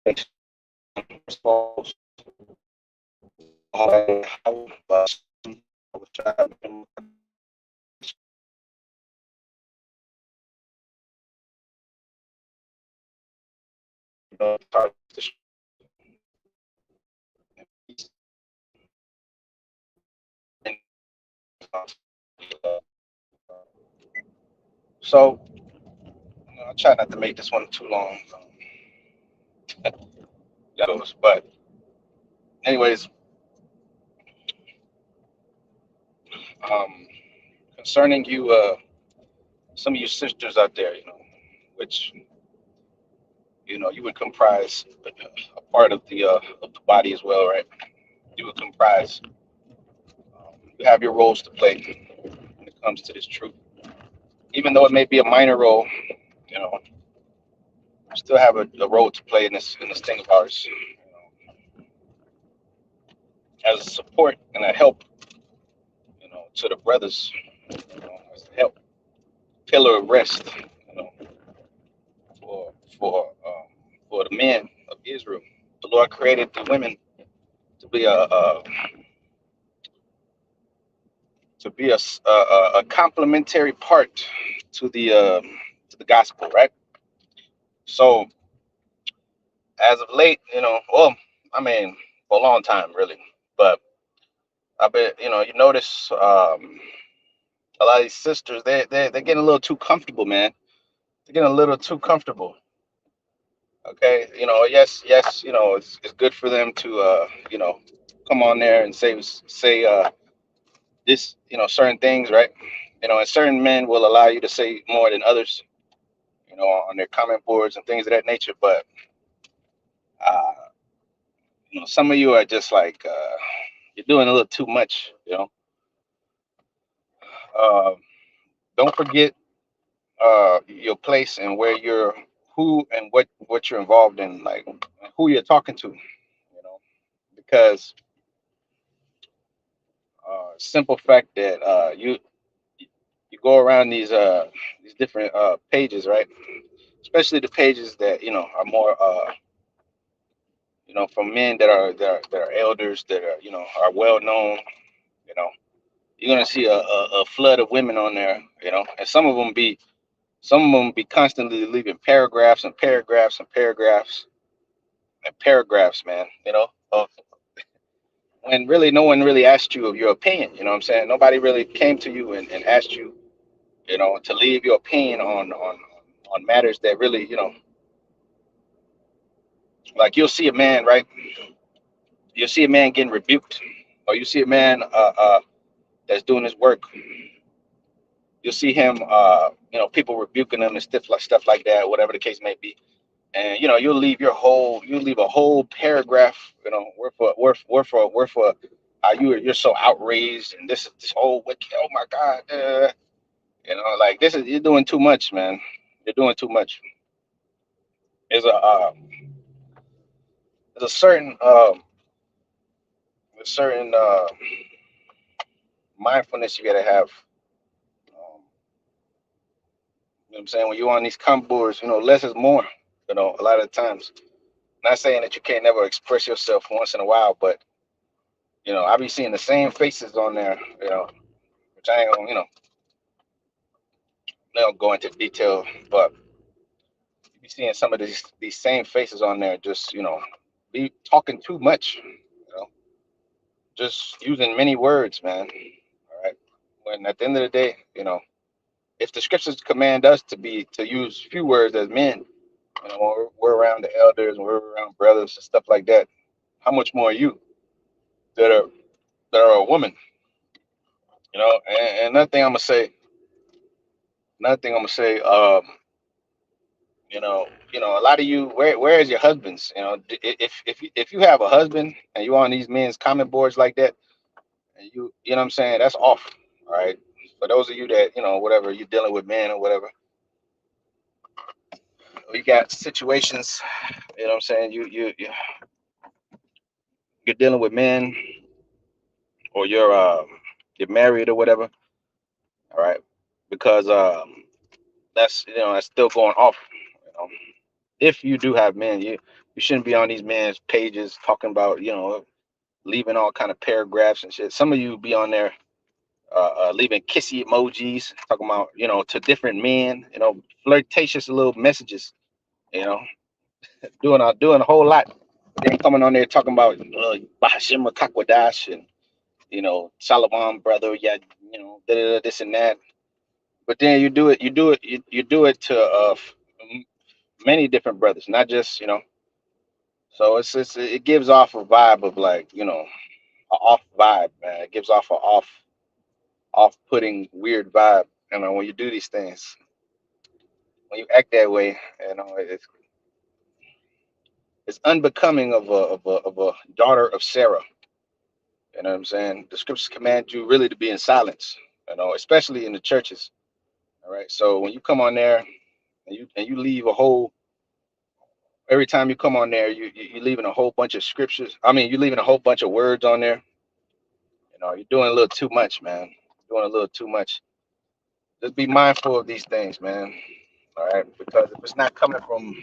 First of all, how so I'll try not to make this one too long. But anyways, um, concerning you, some of you sisters out there, which you would comprise a part of the body as well, right? You would comprise. You have your roles to play when it comes to this truth, even though it may be a minor role. You know, you still have a role to play in this thing of ours, as a support and a help, to the brothers, as a help, pillar of rest, you know, for for um, for the men of Israel. The Lord created the women to be a complementary part to the gospel, right? So as of late, well, I mean, for a long time, really, but I bet you notice a lot of these sisters they're getting a little too comfortable, man. They're getting a little too comfortable. Okay, yes, it's good for them to come on there and say this, certain things, right? And certain men will allow you to say more than others, on their comment boards and things of that nature. But uh, some of you are just like you're doing a little too much. Uh, don't forget your place and where you're, who and what you're involved in, like who you're talking to. Because simple fact that you go around these different pages, right? Especially the pages that are more from men that are elders that are well known. You know, you're gonna see a flood of women on there. And some of them be constantly leaving paragraphs and paragraphs and paragraphs and paragraphs, man. Of when really no one really asked you of your opinion. You know what I'm saying? Nobody really came to you and asked you, to leave your opinion on matters that really, like you'll see a man, right? You'll see a man getting rebuked, or you see a man that's doing his work. You'll see him, people rebuking him and stuff like that, whatever the case may be. And you'll leave a whole paragraph, worth for how you're so outraged, and this whole wicked, oh my God, like this is you're doing too much, man. You're doing too much. There's a certain mindfulness you gotta have. You know what I'm saying? When you're on these comp boards, less is more. A lot of times. Not saying that you can't never express yourself once in a while, but I be seeing the same faces on there, which I ain't gonna, they don't go into detail, but you be seeing some of these same faces on there just, be talking too much, just using many words, man. All right. When at the end of the day, if the scriptures command us to use few words as men, when we're around the elders and we're around brothers and stuff like that, how much more you that are that are a woman, and another thing I'm gonna say, a lot of you, where is your husbands? If you have a husband and you on these men's comment boards like that, and you know what I'm saying, that's off. All right. For those of you that, whatever, you're dealing with men or whatever, you got situations, what I'm saying, you're dealing with men, or you're married or whatever, all right, because that's still going off, you know. If you do have men, you shouldn't be on these men's pages talking about, leaving all kind of paragraphs and shit. Some of you be on there leaving kissy emojis, talking about, to different men, flirtatious little messages, you know, doing a whole lot. Then coming on there talking about Bahashima Kakwadash and Salaman brother, yeah, this and that. But then you do it to many different brothers, not just. So it gives off a vibe of like, a off vibe, man. It gives off a off-putting weird vibe. When you do these things, when you act that way, it's unbecoming of a daughter of Sarah. You know what I'm saying? The scriptures command you really to be in silence. Especially in the churches. All right. So when you come on there and you leave a whole every time you come on there, you leaving a whole bunch of scriptures. I mean, you leaving a whole bunch of words on there. You're doing a little too much, man. Doing a little too much. Just be mindful of these things, man. All right, because if it's not coming from,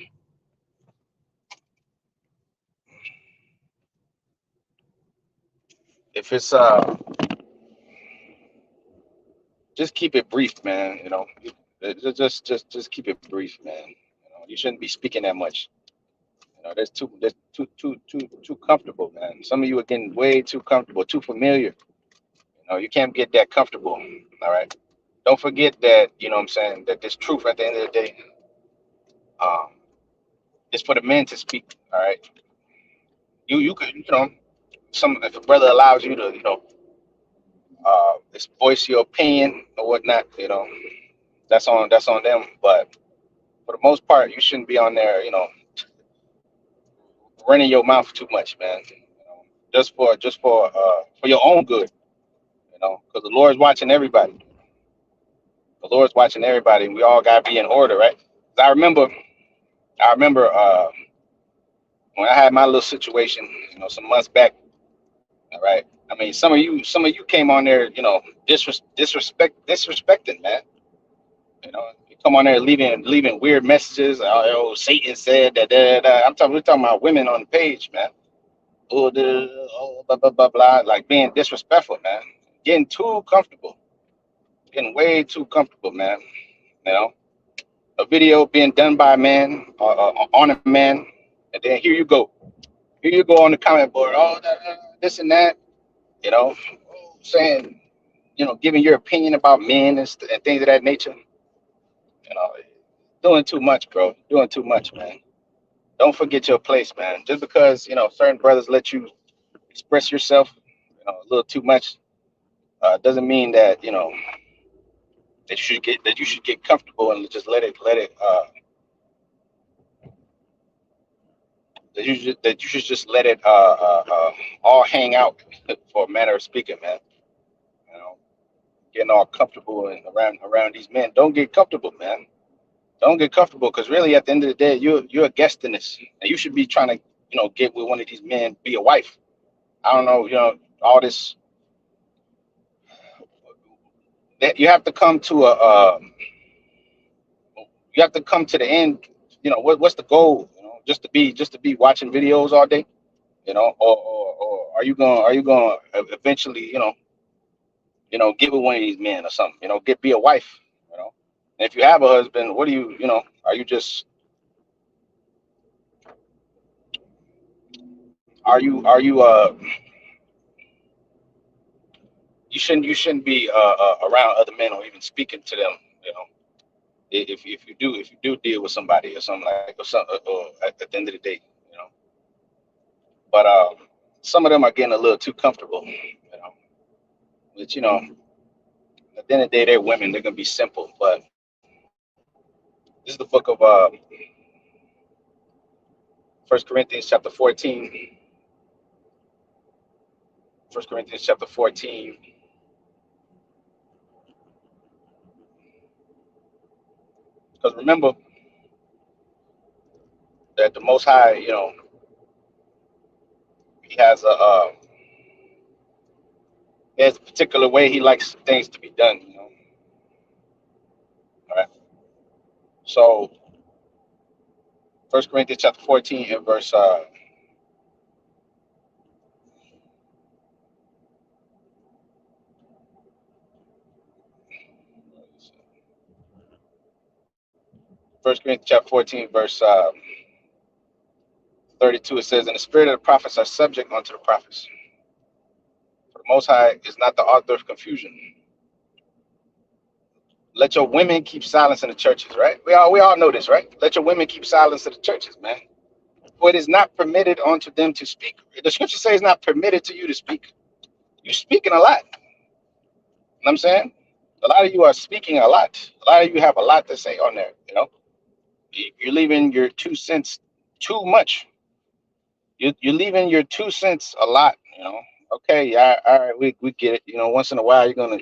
if it's just keep it brief, man. Just keep it brief, man. You shouldn't be speaking that much. Too comfortable, man. Some of you are getting way too comfortable, too familiar. You can't get that comfortable. All right. Don't forget that, what I'm saying, that this truth at the end of the day, um, is for the men to speak. All right. You could, some if a brother allows you to, just voice your opinion or whatnot, that's on them. But for the most part, you shouldn't be on there, running your mouth too much, man. Just for your own good, because the Lord's watching everybody. The Lord's watching everybody, and we all gotta be in order, right? 'Cause I remember when I had my little situation, some months back. All right. I mean, some of you came on there, disrespecting, man. You come on there leaving weird messages. Oh, Satan said that. We're talking about women on the page, man. Blah blah blah blah, like being disrespectful, man. Getting too comfortable, getting way too comfortable, man. You know, a video being done by a man on a man, and then here you go on the comment board, this and that, you know, saying, giving your opinion about men and things of that nature. You know, doing too much, bro. Doing too much, man. Don't forget your place, man. Just because certain brothers let you express yourself, a little too much, doesn't mean that you should get comfortable and just that you should just let it all hang out for a matter of speaking, man. You know, getting all comfortable and around these men. Don't get comfortable, man. Don't get comfortable, because really at the end of the day, you're a guest in this, and you should be trying to get with one of these men, be a wife. I don't know, all this that you have to come to you have to come to the end. What's the goal? Just to be watching videos all day, or are you going to eventually get with one of these men or something, be a wife, and if you have a husband, what do are you just are you you shouldn't be around other men or even speaking to them, you know if you do deal with somebody or something, like, or at the end of the day, you know but some of them are getting a little too comfortable, which, at the end of the day, they're women, they're gonna be simple. But this is the book of First Corinthians chapter 14. First Corinthians chapter 14. Because remember that the Most High, he has a particular way he likes things to be done. All right. So First Corinthians chapter 14 and verse 14 verse 32. It says, "And the spirit of the prophets are subject unto the prophets. For the Most High is not the author of confusion. Let your women keep silence in the churches." Right? We all know this, right? Let your women keep silence in the churches, man. For it is not permitted unto them to speak. The scripture says it's not permitted to you to speak. You're speaking a lot. You know what I'm saying? A lot of you are speaking a lot. A lot of you have a lot to say on there. You're leaving your 2 cents too much. You're leaving your 2 cents a lot. Okay, yeah, all right, we get it. Once in a while you're gonna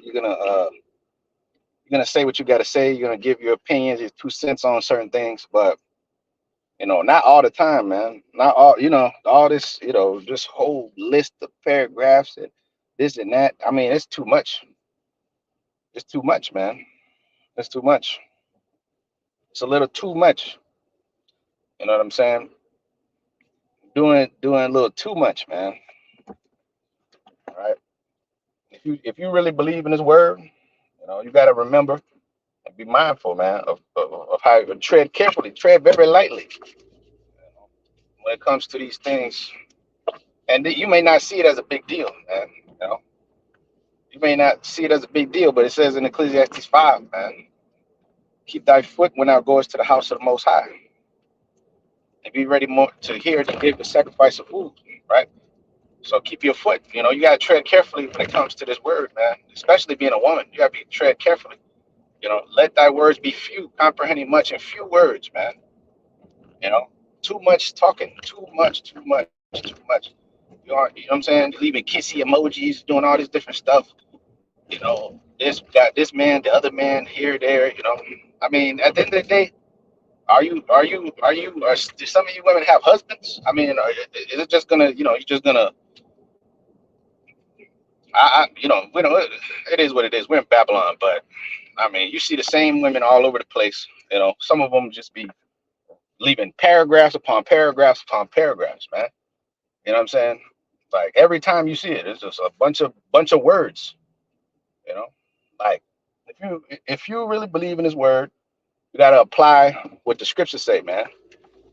say what you gotta say. You're gonna give your opinions, your 2 cents on certain things, but not all the time, man. Not all, all this, this whole list of paragraphs and this and that. I mean, it's too much. It's too much, man. It's too much. It's a little too much. You know what I'm saying? Doing a little too much, man. All right. If you really believe in this word, you got to remember and be mindful, man, of how you tread carefully, tread very lightly when it comes to these things. And you may not see it as a big deal, man. You may not see it as a big deal, but it says in Ecclesiastes 5, man, keep thy foot when thou goest to the house of the Most High, and be ready more to hear to give the sacrifice of food, right? So keep your foot. You got to tread carefully when it comes to this word, man. Especially being a woman, you got to tread carefully. Let thy words be few, comprehending much in few words, man. You know, too much talking, too much, too much, too much. You know what I'm saying? Leaving kissy emojis, doing all this different stuff. This got this man, the other man, here, there. I mean, at the end of the day, do some of you women have husbands? I mean, is it just gonna, you're just gonna, we don't. It is what it is. We're in Babylon, but I mean, you see the same women all over the place. Some of them just be leaving paragraphs upon paragraphs upon paragraphs, man. You know what I'm saying? Like every time you see it, it's just a bunch of words. You know, like if you really believe in His word, you gotta apply what the scriptures say, man.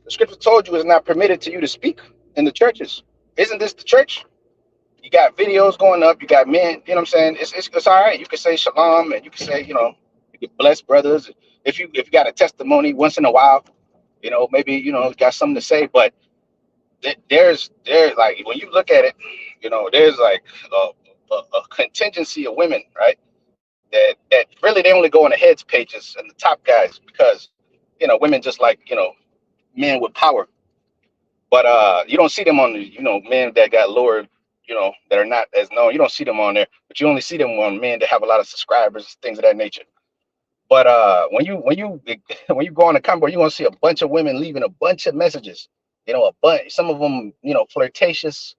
The scripture told you it's not permitted to you to speak in the churches. Isn't this the church? You got videos going up. You got men. You know what I'm saying? It's all right. You can say shalom, and you can say you can bless brothers. If you got a testimony once in a while, maybe got something to say. But there's like when you look at it, there's like a contingency of women, right? That really they only go on the heads pages and the top guys because women just like men with power. But you don't see them on the men that got lower, that are not as known. You don't see them on there, but you only see them on men that have a lot of subscribers, things of that nature. But when you when you go on the comment, you're gonna see a bunch of women leaving a bunch of messages. A bunch. Some of them, flirtatious.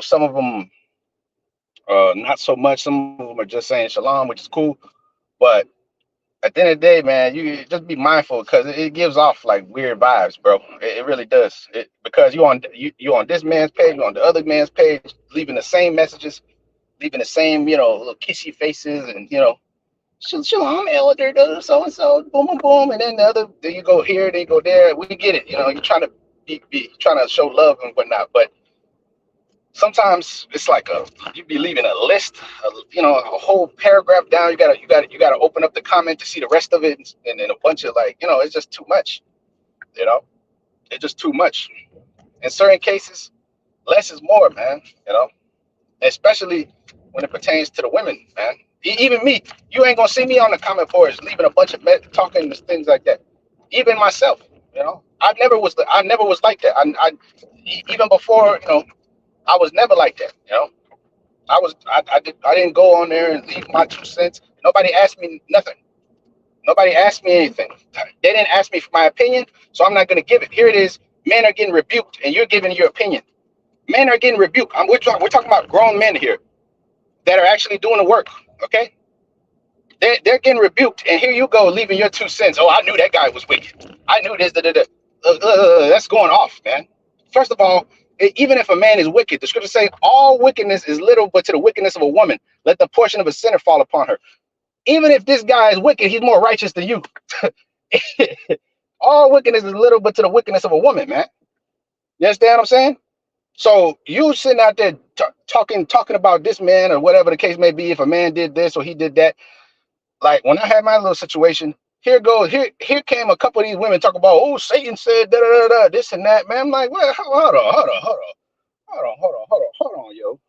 Some of them not so much. Some of them are just saying shalom, which is cool. But at the end of the day, man, you just be mindful because it gives off like weird vibes, bro. It really does. Because you on this man's page, you on the other man's page, leaving the same messages, leaving the same little kissy faces, and shalom, elder, so and so, boom, boom, boom, and then the other, then you go here, then you go there. We get it, you're trying to be trying to show love and whatnot, but sometimes it's like you be leaving a list, a whole paragraph down. You gotta open up the comment to see the rest of it, and then a bunch of it's just too much. It's just too much. In certain cases, less is more, man. Especially when it pertains to the women, man. Even me, you ain't gonna see me on the comment boards leaving a bunch of talking things like that. Even myself, I never was like that. Even before, I was never like that. I didn't go on there and leave my 2 cents. Nobody asked me nothing. Nobody asked me anything. They didn't ask me for my opinion, so I'm not gonna give it. Here it is. Men are getting rebuked, and you're giving your opinion. Men are getting rebuked. We're talking about grown men here that are actually doing the work. Okay, they're getting rebuked, and here you go leaving your 2 cents. Oh, I knew that guy was wicked. I knew this. Da, da, da. That's going off, man. First of all, even if a man is wicked, the scriptures say all wickedness is little, but to the wickedness of a woman, let the portion of a sinner fall upon her. Even if this guy is wicked, he's more righteous than you. All wickedness is little, but to the wickedness of a woman, man. You understand what I'm saying? So you sitting out there talking about this man or whatever the case may be. If a man did this or he did that, like when I had my little situation, here came a couple of these women talk about, oh, Satan said da da da da this and that, man. I'm like, well, hold on, yo,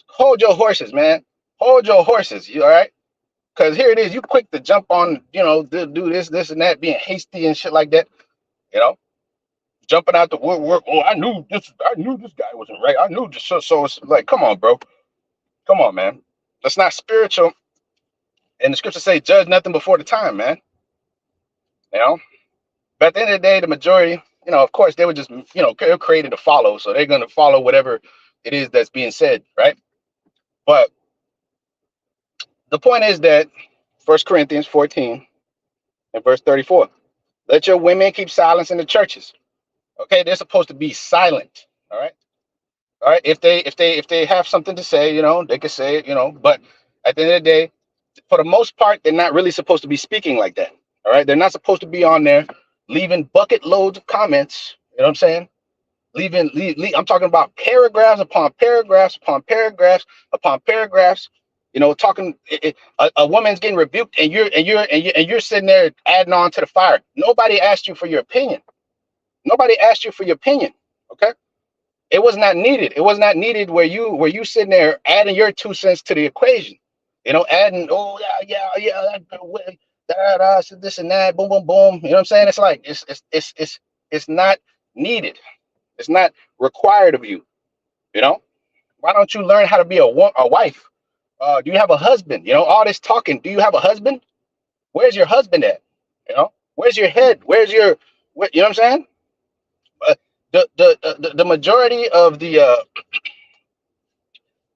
hold your horses, man, hold your horses, you all right? Because here it is, you quick to jump on, do this and that, being hasty and shit like that, you know, jumping out the woodwork. Oh, I knew this guy wasn't right. I knew this. So it's like, come on, bro, come on, man. That's not spiritual. And the scriptures say, judge nothing before the time, man. You know, but at the end of the day, the majority, of course, they were just, they're created to follow. So they're going to follow whatever it is that's being said, right? But the point is that 1 Corinthians 14 and verse 34, let your women keep silence in the churches. Okay, they're supposed to be silent. All right. All right. If they have something to say, they could say it, but at the end of the day, for the most part, they're not really supposed to be speaking like that. All right. They're not supposed to be on there leaving bucket loads of comments. You know what I'm saying? I'm talking about paragraphs upon paragraphs upon paragraphs upon paragraphs. Talking. A woman's getting rebuked, and you're sitting there adding on to the fire. Nobody asked you for your opinion. Nobody asked you for your opinion. Okay. It was not needed. It was not needed where you sitting there adding your 2 cents to the equation. Adding, oh yeah, this and that, boom, boom, boom. You know what I'm saying? It's like it's not needed. It's not required of you. Why don't you learn how to be a wife? Do you have a husband? All this talking. Do you have a husband? Where's your husband at? Where's your head? You know what I'm saying? The majority of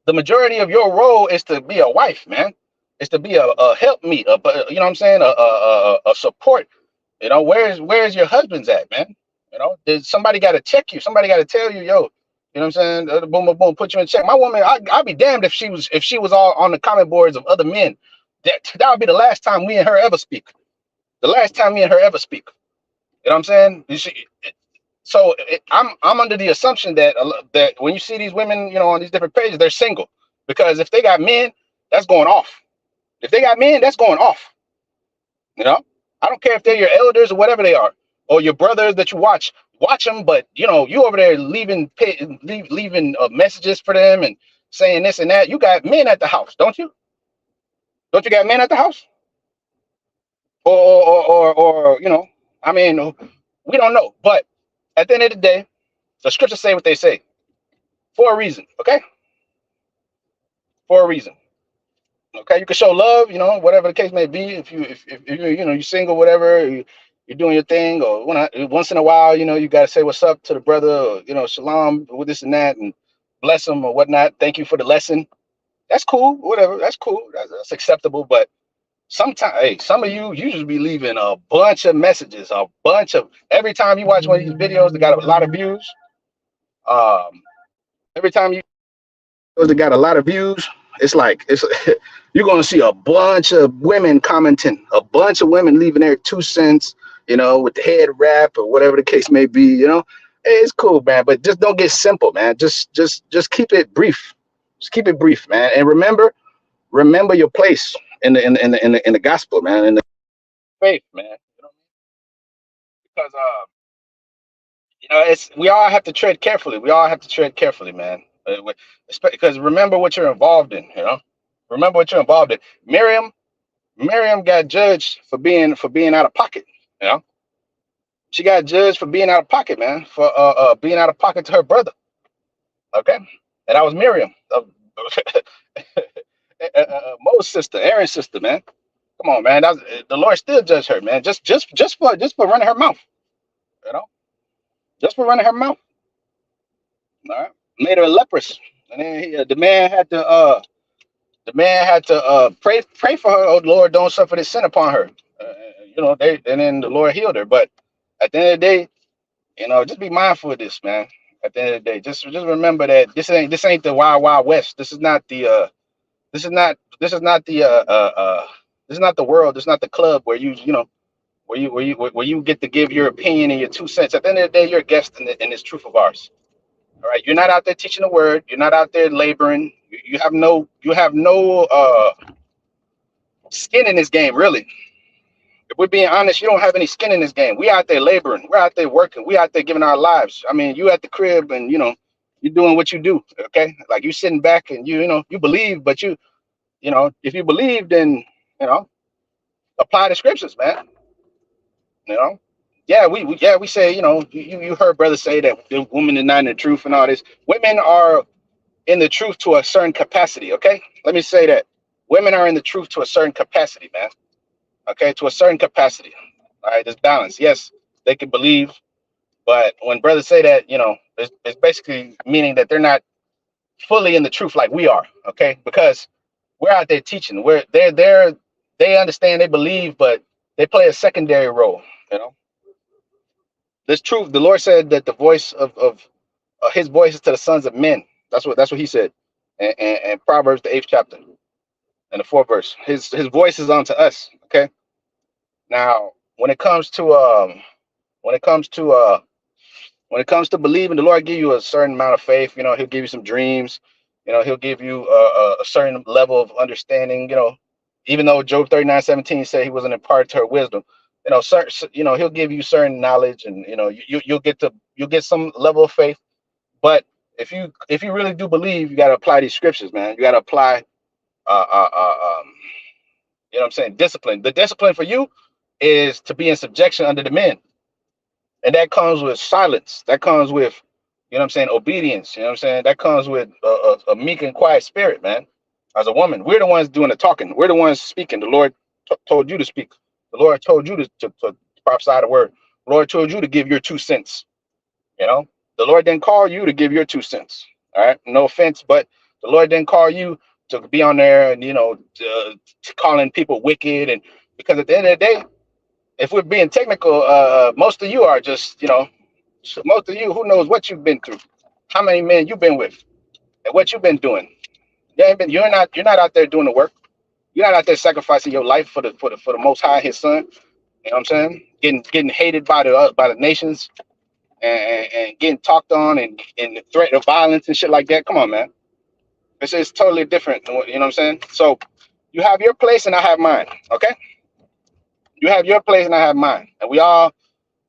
the majority of your role is to be a wife, man. It's to be a helpmeet, you know what I'm saying, a support. Where's your husband's at, man? Somebody got to check you. Somebody got to tell you, yo. You know what I'm saying? Boom, boom, boom. Put you in check. My woman, I'd be damned if she was all on the comment boards of other men. That would be the last time we and her ever speak. The last time me and her ever speak. You know what I'm saying? So I'm under the assumption that when you see these women, on these different pages, they're single, because if they got men, that's going off. If they got men, that's going off. I don't care if they're your elders or whatever they are, or your brothers that you watch them, but you over there leaving messages for them and saying this and that. You got men at the house, don't you? Don't you got men at the house? Or I mean, we don't know, but at the end of the day, the scriptures say what they say for a reason. Okay, for a reason. Okay, you can show love, whatever the case may be. If you're single, whatever, you're doing your thing, or once in a while, you got to say what's up to the brother, or, shalom with this and that, and bless him or whatnot. Thank you for the lesson. That's cool, whatever. That's cool. That's acceptable. But sometimes, hey, some of you just be leaving a bunch of messages, every time you watch one of these videos that got a lot of views. Every time you that got a lot of views, it's you're gonna see a bunch of women commenting, a bunch of women leaving their 2 cents, with the head wrap or whatever the case may be. Hey, it's cool, man, but just don't get simple, man. Just keep it brief. Just keep it brief, man, and remember your place in the gospel, man, in the faith, man. Because we all have to tread carefully. We all have to tread carefully, man. Because remember what you're involved in. Remember what you're involved in. Miriam got judged for being out of pocket. She got judged for being out of pocket, man. For being out of pocket to her brother. Okay, and that was Miriam, Moses' sister, Aaron's sister, man. Come on, man. The Lord still judged her, man. Just for running her mouth. Just for running her mouth. All right, made her leprous, and then the man had to pray for her. Oh Lord, don't suffer this sin upon her. And then the Lord healed her. But at the end of the day, Just be mindful of this, man. At the end of the day, just remember that this ain't the wild wild west. This is not the world. This is not the club where you get to give your opinion and your 2 cents. At the end of the day, you're a guest in this truth of ours. All right, you're not out there teaching the word. You're not out there laboring. You have no skin in this game, really. If we're being honest, you don't have any skin in this game. We out there laboring. We're out there working. We out there giving our lives. I mean, you at the crib and you're doing what you do. Okay, like you sitting back and you believe, but if you believe, then you know apply the scriptures, man. You know, we say you heard brothers say that the woman is not in the truth and all this. Women are in the truth to a certain capacity. Okay, let me say that women are in the truth to a certain capacity, man. Okay, to a certain capacity. All right, there's balance. Yes, they can believe, but when brothers say that, it's basically meaning that they're not fully in the truth like we are. Okay, because we're out there teaching. They understand, they believe, but they play a secondary role. You know, this truth. The Lord said that the voice of his voice is to the sons of men. That's what he said, and Proverbs the 8th chapter and the 4th verse. His voice is unto us. Okay. Now, when it comes to when it comes to believing, the Lord give you a certain amount of faith. He'll give you some dreams. He'll give you a certain level of understanding. Even though Job 39:17 said he wasn't imparted to her wisdom, he'll give you certain knowledge, and you'll get some level of faith. But if you really do believe, you got to apply these scriptures, man. You got to apply, uh, uh, uh, um, what I'm saying, discipline. The discipline for you is to be in subjection under the men, and that comes with silence. That comes with, what I'm saying, obedience. You know what I'm saying? That comes with a meek and quiet spirit, man. As a woman, we're the ones doing the talking. We're the ones speaking. The Lord told you to speak. The Lord told you to prophesy the word. The Lord told you to give your 2 cents. You know, the Lord didn't call you to give your 2 cents. All right, no offense, but the Lord didn't call you to be on there and calling people wicked. And because at the end of the day, if we're being technical, most of you are just most of you, who knows what you've been through, how many men you've been with, and what you've been doing. You're not out there doing the work. You're not out there sacrificing your life for the Most High, His Son. You know what I'm saying? Getting hated by the nations, and getting talked on, and the threat of violence and shit like that. Come on, man. It's totally different. You know what I'm saying? So you have your place and I have mine. Okay? You have your place and I have mine, and we all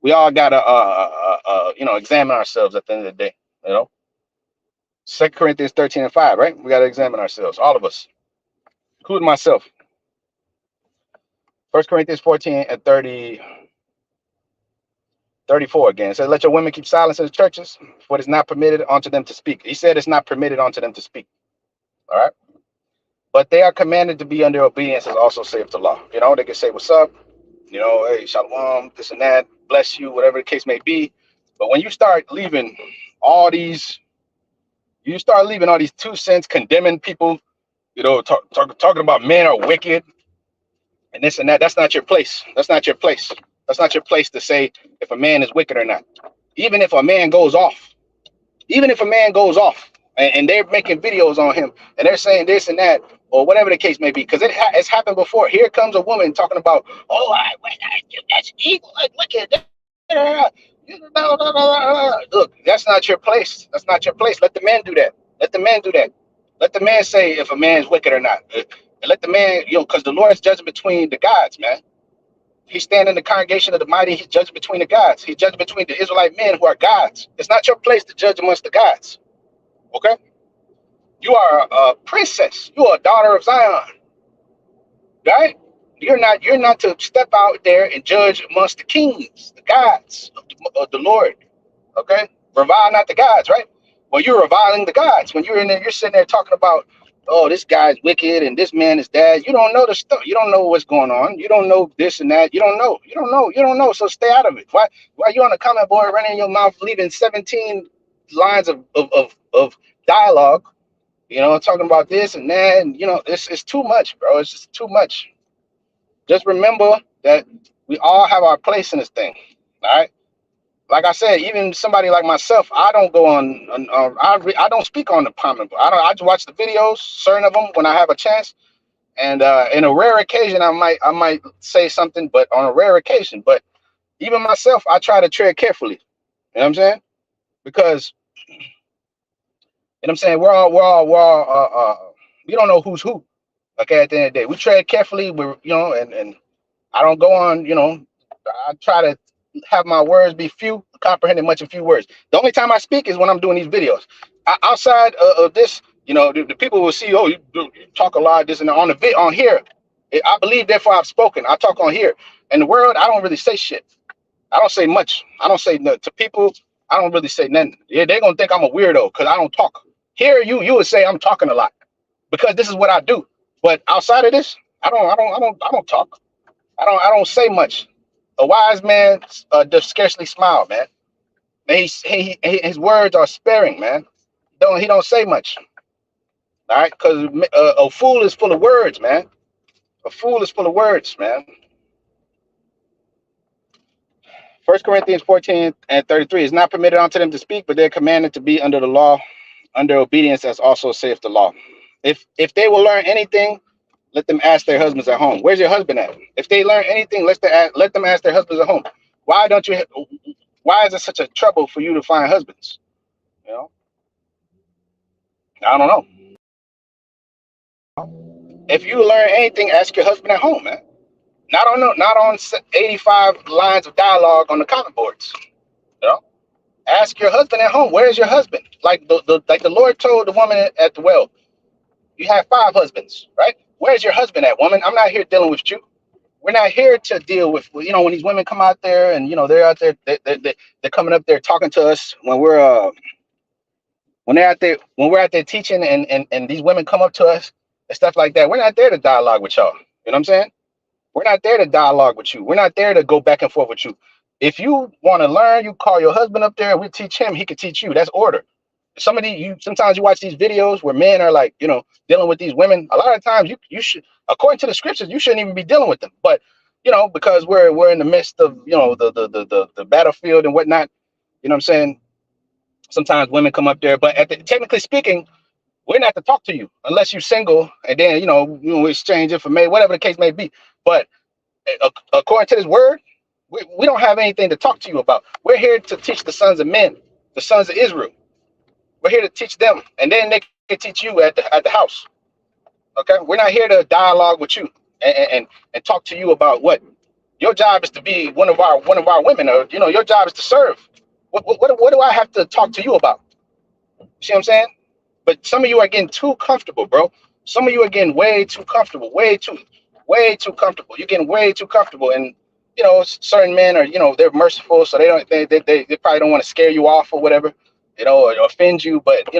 gotta examine ourselves at the end of the day. You know, 2 Corinthians 13:5, right? We gotta examine ourselves, all of us, including myself. 1 Corinthians 14 and 34 again. It says, let your women keep silence in the churches, for it is not permitted unto them to speak. He said it's not permitted unto them to speak. All right. But they are commanded to be under obedience, as also saith the law. They can say, what's up? Hey, shalom, this and that, bless you, whatever the case may be. But when you start leaving all these, you start leaving all these 2 cents, condemning people, talking about men are wicked and this and that. That's not your place. That's not your place. That's not your place to say if a man is wicked or not. Even if a man goes off, even if a man goes off and they're making videos on him and they're saying this and that or whatever the case may be, because it's happened before. Here comes a woman talking about, oh, that's evil, like wicked. Look, that's not your place. That's not your place. Let the men do that. Let the men do that. Let the man say if a man is wicked or not. And let the man, because the Lord is judging between the gods, man. He's standing in the congregation of the mighty. He's judging between the gods. He's judging between the Israelite men who are gods. It's not your place to judge amongst the gods. Okay? You are a princess. You are a daughter of Zion. Right? You're not to step out there and judge amongst the kings, the gods of the Lord. Okay? Revile not the gods, right? Well, you're reviling the gods. When you're in there, you're sitting there talking about, oh, this guy's wicked and this man is that. You don't know the stuff. You don't know what's going on. You don't know this and that. You don't know. You don't know. You don't know. So stay out of it. Why you on the comment board running your mouth, leaving 17 lines of dialogue, talking about this and that, and it's too much, bro. It's just too much. Just remember that we all have our place in this thing. All right. Like I said, even somebody like myself, I don't go I don't speak on the comment. I just watch the videos, certain of them when I have a chance, and in a rare occasion, I might say something, but on a rare occasion. But even myself, I try to tread carefully. You know what I'm saying? Because you know what I'm saying we don't know who's who. Okay, at the end of the day, we tread carefully. We're and I don't go on. I try to have my words be few, comprehending much in few words. The only time I speak is when I'm doing these videos. Outside of this, the people will see, oh, you talk a lot, this and that. On here. I believe, therefore I've spoken. I talk on here. In the world, I don't really say shit. I don't say much. I don't say to people. I don't really say nothing. Yeah, they're gonna think I'm a weirdo because I don't talk. Here, you would say I'm talking a lot because this is what I do. But outside of this, I don't talk. I don't say much. A wise man does scarcely smile, man. And his words are sparing, man. He don't say much, all right? Because a fool is full of words, man. A fool is full of words, man. 1 Corinthians 14:33 is not permitted unto them to speak, but they're commanded to be under the law, under obedience, as also saith the law. If they will learn anything, let them ask their husbands at home. Where's your husband at? If they learn anything, let them ask their husbands at home. Why don't you? Why is it such a trouble for you to find husbands? You know, I don't know. If you learn anything, ask your husband at home, man. Not on 85 lines of dialogue on the comment boards. You know, ask your husband at home. Where's your husband? Like the Lord told the woman at the well, you have 5 husbands, right? Where's your husband at, woman? I'm not here dealing with you. We're not here to deal with, when these women come out there and they're out there, they're coming up there talking to us when we're out there teaching, and these women come up to us and stuff like that. We're not there to dialogue with y'all. You know what I'm saying? We're not there to dialogue with you. We're not there to go back and forth with you. If you want to learn, you call your husband up there and we teach him. He can teach you. That's order. Sometimes you watch these videos where men are like, dealing with these women. A lot of times you should, according to the scriptures, you shouldn't even be dealing with them. But because we're in the midst of the battlefield and whatnot. You know what I'm saying? Sometimes women come up there, but technically speaking, we're not to talk to you unless you're single, and then we exchange information, whatever the case may be. But according to this word, we don't have anything to talk to you about. We're here to teach the sons of men, the sons of Israel. We're here to teach them, and then they can teach you at the house. Okay, we're not here to dialogue with you and talk to you about what your job is to be one of our women, or your job is to serve. What do I have to talk to you about? See what I'm saying? But some of you are getting too comfortable, bro. Some of you are getting way too comfortable, way too comfortable. You're getting way too comfortable, and certain men are, they're merciful, so they probably don't want to scare you off or whatever, or offend you. But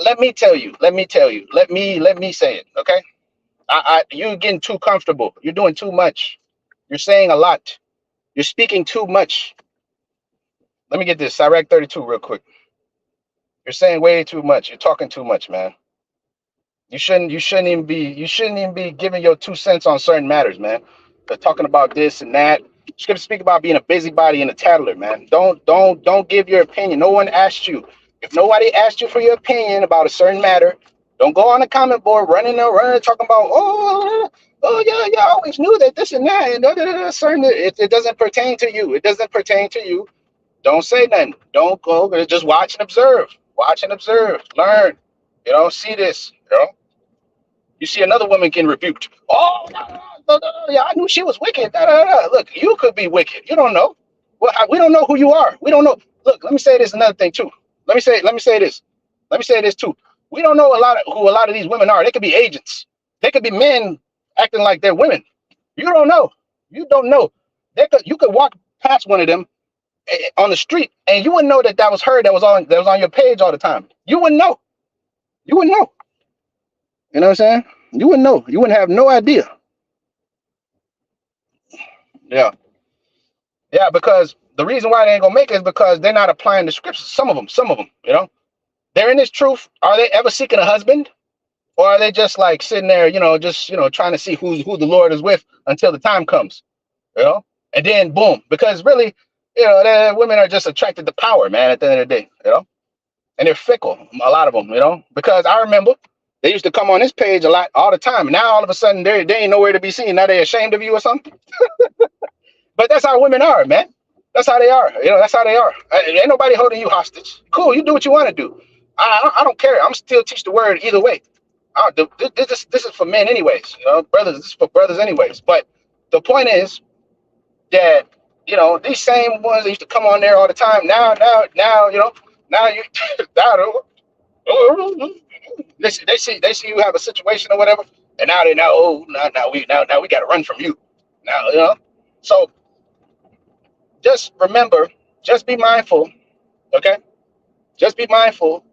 let me tell you, let me say it, okay? You're getting too comfortable. You're doing too much. You're saying a lot. You're speaking too much. Let me get this Iraq 32 real quick. You're saying way too much. You're talking too much, man. You shouldn't even be giving your 2 cents on certain matters, man. They're talking about this and that. Scripture speak about being a busybody and a tattler, man. Don't give your opinion. No one asked you. If nobody asked you for your opinion about a certain matter, don't go on the comment board running talking about, yeah, I always knew that this and that, and certain. It doesn't pertain to you. It doesn't pertain to you. Don't say nothing. Don't go. Just watch and observe. Watch and observe. Learn. See this. You see another woman getting rebuked. Oh, yeah, I knew she was wicked. Look, you could be wicked. You don't know. Well, we don't know who you are. We don't know. Look, let me say this another thing too. Let me say this. Let me say this too. We don't know who a lot of these women are. They could be agents. They could be men acting like they're women. You don't know. You don't know. You could walk past one of them on the street, and you wouldn't know that was her that was on your page all the time. You wouldn't know. You wouldn't know. You know what I'm saying? You wouldn't know. You wouldn't have no idea. Yeah. Yeah, because the reason why they ain't gonna make it is because they're not applying the scriptures. Some of them, they're in this truth. Are they ever seeking a husband? Or are they just like sitting there, just trying to see who the Lord is with until the time comes, And then boom. Because really, women are just attracted to power, man. At the end of the day, and they're fickle. A lot of them, because I remember they used to come on this page a lot, all the time. Now all of a sudden they ain't nowhere to be seen. Now they ashamed of you or something. But that's how women are, man. That's how they are. That's how they are. Ain't nobody holding you hostage. Cool, you do what you want to do. I don't care. I'm still teach the word either way. This is for men anyways. Brothers. This is for brothers anyways. But the point is that these same ones that used to come on there all the time. Now now you now they see you have a situation or whatever, and now they know. Oh, now we got to run from you. Now. So just remember, just be mindful, okay? Just be mindful,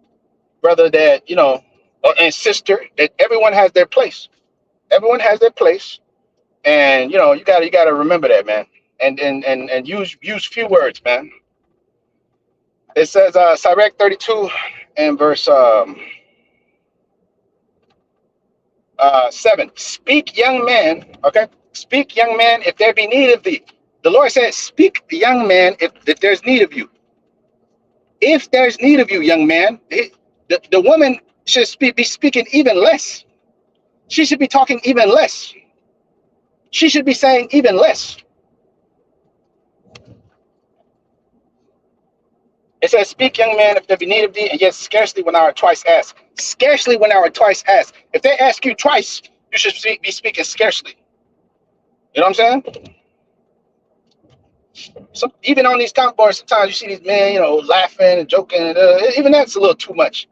brother, that and sister, that everyone has their place. Everyone has their place, and you gotta remember that, man. And use few words, man. It says Sirach 32 and verse 7. Speak, young man, okay? Speak, young man, if there be need of thee. The Lord said, speak, young man, if there's need of you. If there's need of you, young man, the woman should be speaking even less. She should be talking even less. She should be saying even less. It says, speak, young man, if there be need of thee, and yet scarcely when I are twice asked. Scarcely when I are twice asked. If they ask you twice, you should be speaking scarcely. You know what I'm saying? So even on these comp boards, sometimes you see these men, laughing and joking. And, even that's a little too much.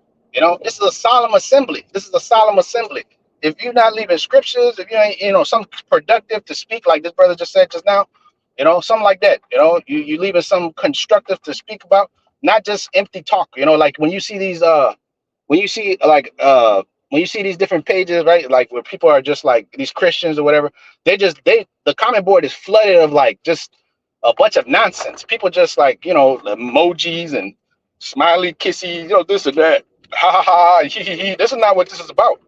This is a solemn assembly. This is a solemn assembly. If you're not leaving scriptures, if you ain't, something productive to speak, like this brother just said just now, something like that. You leaving some constructive to speak about, not just empty talk. Like when you see these, when you see when you see these different pages, right? Like where people are just like these Christians or whatever, the comment board is flooded of like just a bunch of nonsense. People just like, emojis and smiley kissy, this and that. Ha ha ha, he he. This is not what this is about.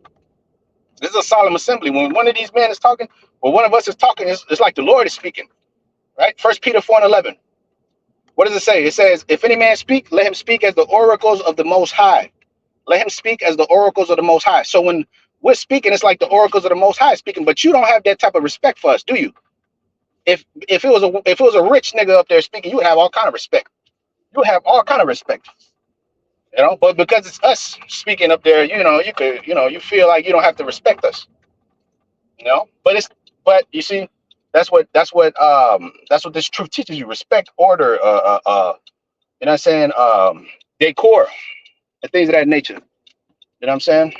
This is a solemn assembly. When one of these men is talking, or one of us is talking, it's like the Lord is speaking, right? 1 Peter 4:11. What does it say? It says, if any man speak, let him speak as the oracles of the Most High. Let him speak as the oracles of the Most High. So when we're speaking, it's like the oracles of the Most High speaking, but you don't have that type of respect for us, do you? If it was a rich nigga up there speaking, you would have all kind of respect. You would have all kind of respect. But because it's us speaking up there, you could, you feel like you don't have to respect us. But you see, that's what this truth teaches you: respect, order, you know what I'm saying, decor, and things of that nature. You know what I'm saying?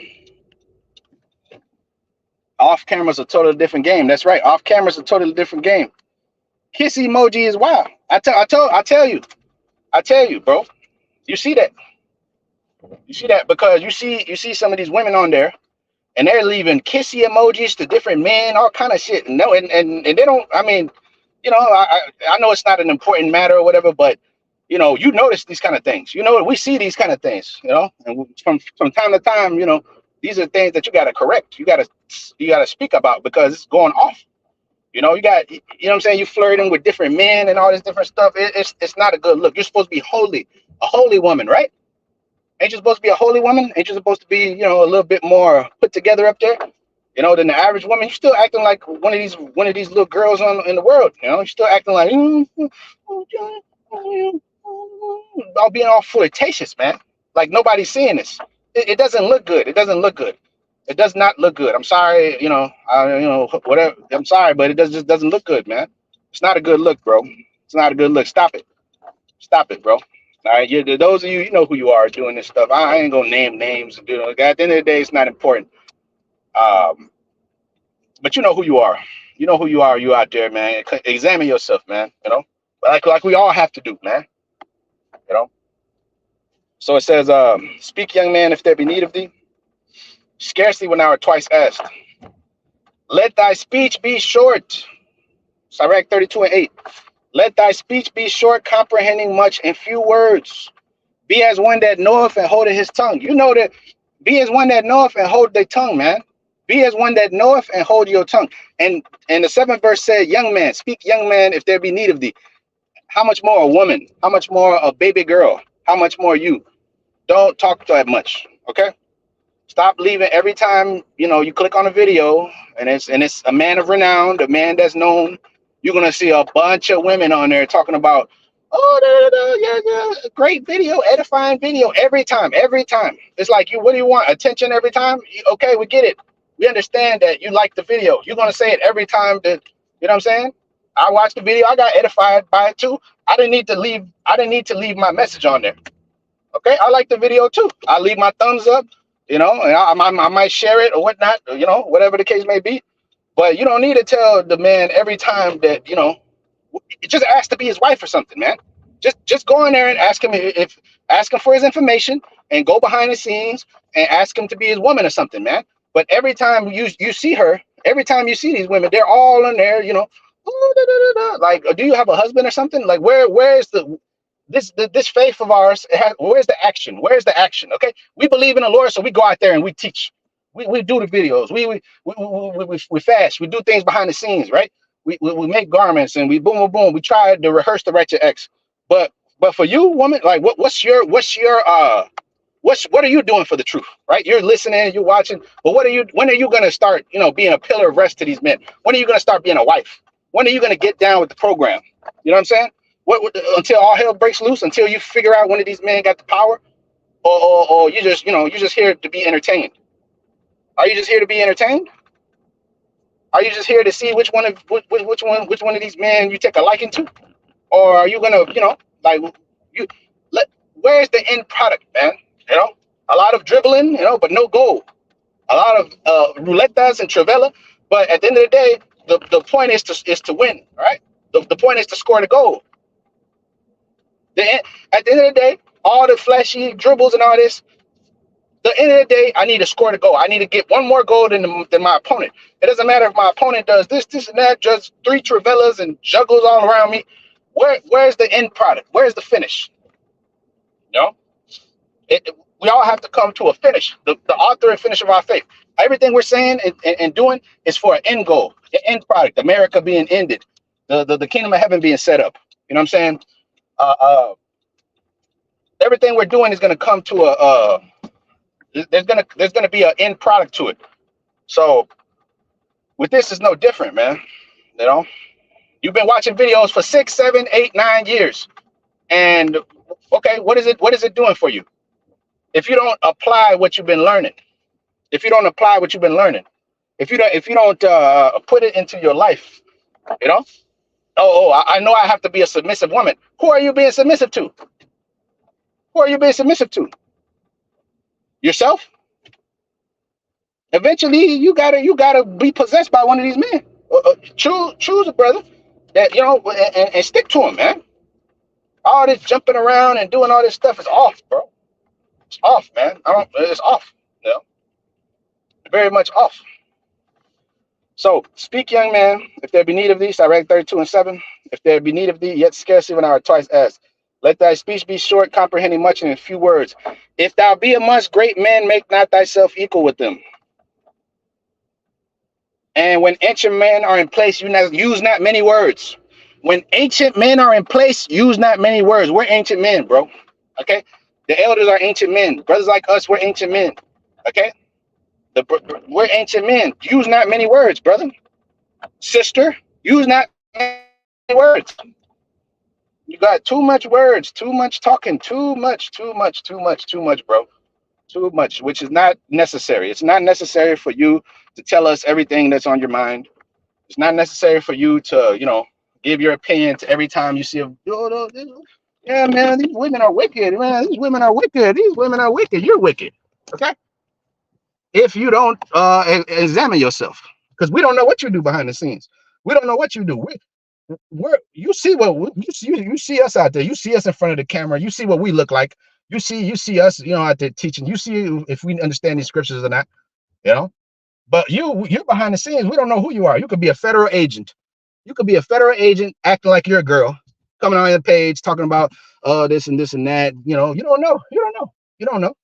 Off camera's a totally different game. That's right. Off camera's a totally different game. Kiss emoji is wild. I tell you, bro. You see that? You see that because you see some of these women on there, and they're leaving kissy emojis to different men, all kind of shit. No, and they don't. I mean, I know it's not an important matter or whatever, but you notice these kind of things. We see these kind of things. And from time to time, these are things that you got to correct. You got to speak about because it's going off. You got, what I'm saying? You flirting with different men and all this different stuff. It's not a good look. You're supposed to be holy, a holy woman, right? Ain't you supposed to be a holy woman? Ain't you supposed to be, a little bit more put together up there, than the average woman? You're still acting like one of these little girls in the world. You're still acting like all being all flirtatious, man. Like nobody's seeing this. It doesn't look good. It doesn't look good. It does not look good. I'm sorry, whatever. I'm sorry, but it just doesn't look good, man. It's not a good look, bro. It's not a good look. Stop it, bro. All right, those of you, you know who you are doing this stuff. I ain't gonna name names. At the end of the day, it's not important. But you know who you are. You know who you are. You out there, man. Examine yourself, man. Like we all have to do, man. So it says, "Speak, young man, if there be need of thee. Scarcely when thou art twice asked. Let thy speech be short." Sirach 32:8. Let thy speech be short, comprehending much in few words. Be as one that knoweth and holdeth his tongue. Be as one that knoweth and hold their tongue, man. Be as one that knoweth and hold your tongue. And the 7th verse said, young man, speak, young man, if there be need of thee. How much more a woman? How much more a baby girl? How much more you? Don't talk that much, okay? Stop leaving every time you click on a video and it's a man of renown, a man that's known. You're gonna see a bunch of women on there talking about, oh, da, da, da, yeah, yeah, great video, edifying video every time, every time. It's like, you, what do you want? Attention every time? Okay, we get it. We understand that you like the video. You're gonna say it every time that, you know what I'm saying? I watched the video. I got edified by it too. I didn't need to leave. I didn't need to leave my message on there. Okay, I like the video too. I leave my thumbs up, and I might share it or whatnot, whatever the case may be. But you don't need to tell the man every time that, just ask to be his wife or something, man. Just go in there and ask him for his information and go behind the scenes and ask him to be his woman or something, man. But every time you see her, every time you see these women, they're all in there, oh, da, da, da, da. Like, do you have a husband or something? Like, where's this faith of ours? Where's the action? Where's the action? Okay, we believe in the Lord, so we go out there and we teach. We do the videos. We fast. We do things behind the scenes, right? We make garments and we boom boom boom. We try to rehearse the Wretched X. But for you, woman, like what are you doing for the truth, right? You're listening, you're watching, but when are you gonna start, being a pillar of rest to these men? When are you gonna start being a wife? When are you gonna get down with the program? You know what I'm saying? Until all hell breaks loose, until you figure out one of these men got the power, or you're just here to be entertained. Are you just here to be entertained? Are you just here to see which one of these men you take a liking to? Or are you gonna, like, you let where's the end product, man? A lot of dribbling, but no goal. A lot of roulettas and trivella, but at the end of the day, the point is to win, right? The point is to score the goal. At the end of the day, all the flashy dribbles and all this, the end of the day, I need to score the goal. I need to get one more goal than my opponent. It doesn't matter if my opponent does this, and that, just three trivellas and juggles all around me. Where's the end product? Where's the finish? You know, we all have to come to a finish. The author and finish of our faith. Everything we're saying and doing is for an end goal, an end product. America being ended, the kingdom of heaven being set up. You know what I'm saying? Everything we're doing is going to come to there's gonna be an end product to it. So with this, is no different, man. You've been watching videos for 6, 7, 8, 9 years, and okay, what is it doing for you? If you don't apply what you've been learning, if you don't put it into your life, I know I have to be a submissive woman. Who are you being submissive to? Who are you being submissive to? Yourself? Eventually, you gotta be possessed by one of these men. Choose a brother that and stick to him, man. All this jumping around and doing all this stuff is off, bro. It's off, man. It's off. Very much off. So speak, young man, if there be need of thee, Sirach 32:7. If there be need of thee, yet scarce even hour twice asked. Let thy speech be short, comprehending much in a few words. If thou be amongst great men, make not thyself equal with them. And when ancient men are in place, use not many words. When ancient men are in place, use not many words. We're ancient men, bro. Okay? The elders are ancient men. Brothers like us, we're ancient men. Okay? We're ancient men. Use not many words, brother. Sister, use not many words. You got too much words, too much talking, too much, bro. Too much, which is not necessary. It's not necessary for you to tell us everything that's on your mind. It's not necessary for you to, give your opinion to every time you see a, yeah, man, these women are wicked, man. These women are wicked. These women are wicked. You're wicked. Okay? If you don't examine yourself, because we don't know what you do behind the scenes. We don't know what you do. You see us out there. You see us in front of the camera. You see what we look like. You see us, out there teaching. You see if we understand these scriptures or not, But you're behind the scenes. We don't know who you are. You could be a federal agent. You could be a federal agent acting like you're a girl, coming on your page talking about this and this and that. You don't know. You don't know.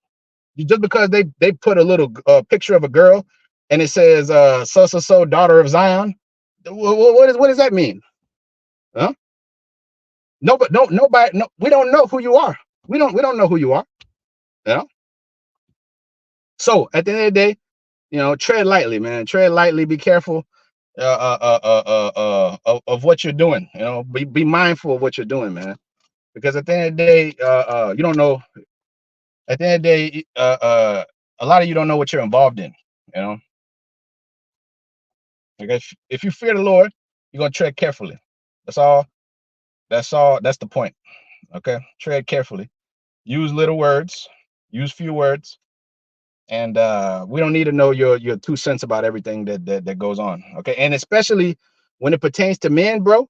Just because they put a little picture of a girl and it says so daughter of Zion. What does that mean? Huh? Nobody, no, nobody, no, we don't know who you are. We don't know who you are. You know. So at the end of the day, tread lightly, man. Tread lightly. Be careful of what you're doing. Be mindful of what you're doing, man. Because at the end of the day, you don't know. At the end of the day, a lot of you don't know what you're involved in. You know, like if you fear the Lord, you're gonna tread carefully. That's all. That's all. That's the point. Okay, tread carefully. Use little words. Use few words. And we don't need to know your 2 cents about everything that goes on. Okay, and especially when it pertains to men, bro.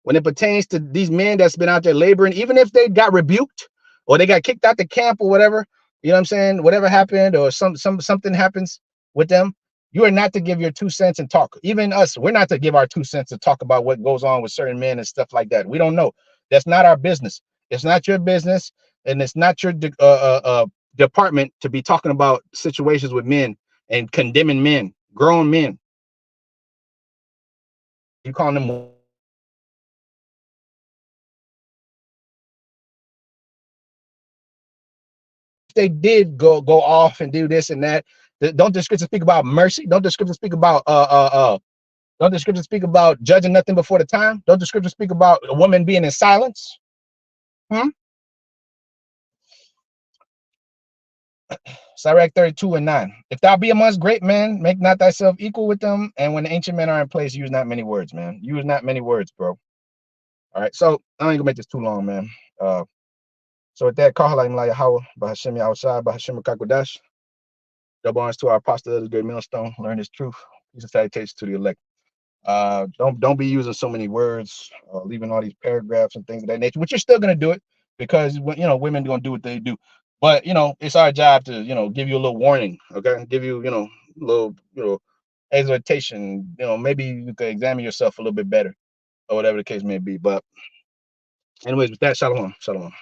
When it pertains to these men that's been out there laboring, even if they got rebuked or they got kicked out the camp or whatever, you know what I'm saying? Whatever happened or something happens with them, you are not to give your 2 cents and talk. Even us, we're not to give our 2 cents to talk about what goes on with certain men and stuff like that. We don't know. That's not our business. It's not your business, and it's not your department to be talking about situations with men and condemning men, grown men. You calling them? They did go off and do this and that. Don't the scripture speak about mercy? Don't the scripture speak about don't the scripture speak about judging nothing before the time? Don't the scripture speak about a woman being in silence? Hmm? Sirach 32:9. If thou be amongst great men, make not thyself equal with them. And when the ancient men are in place, use not many words, man. Use not many words, bro. All right. So I ain't gonna make this too long, man. So with that, Kahala Imla Yahweh, Bahashim outside, Bahashim Kakodash, double honors to our apostle of the great millstone, learn his truth. Peace and salutations to the elect. Don't be using so many words, leaving all these paragraphs and things of that nature, which you're still gonna do it because women gonna do what they do. But it's our job to give you a little warning, okay? Give you a little exhortation. Maybe you could examine yourself a little bit better or whatever the case may be. But anyways, with that, shalom, shalom.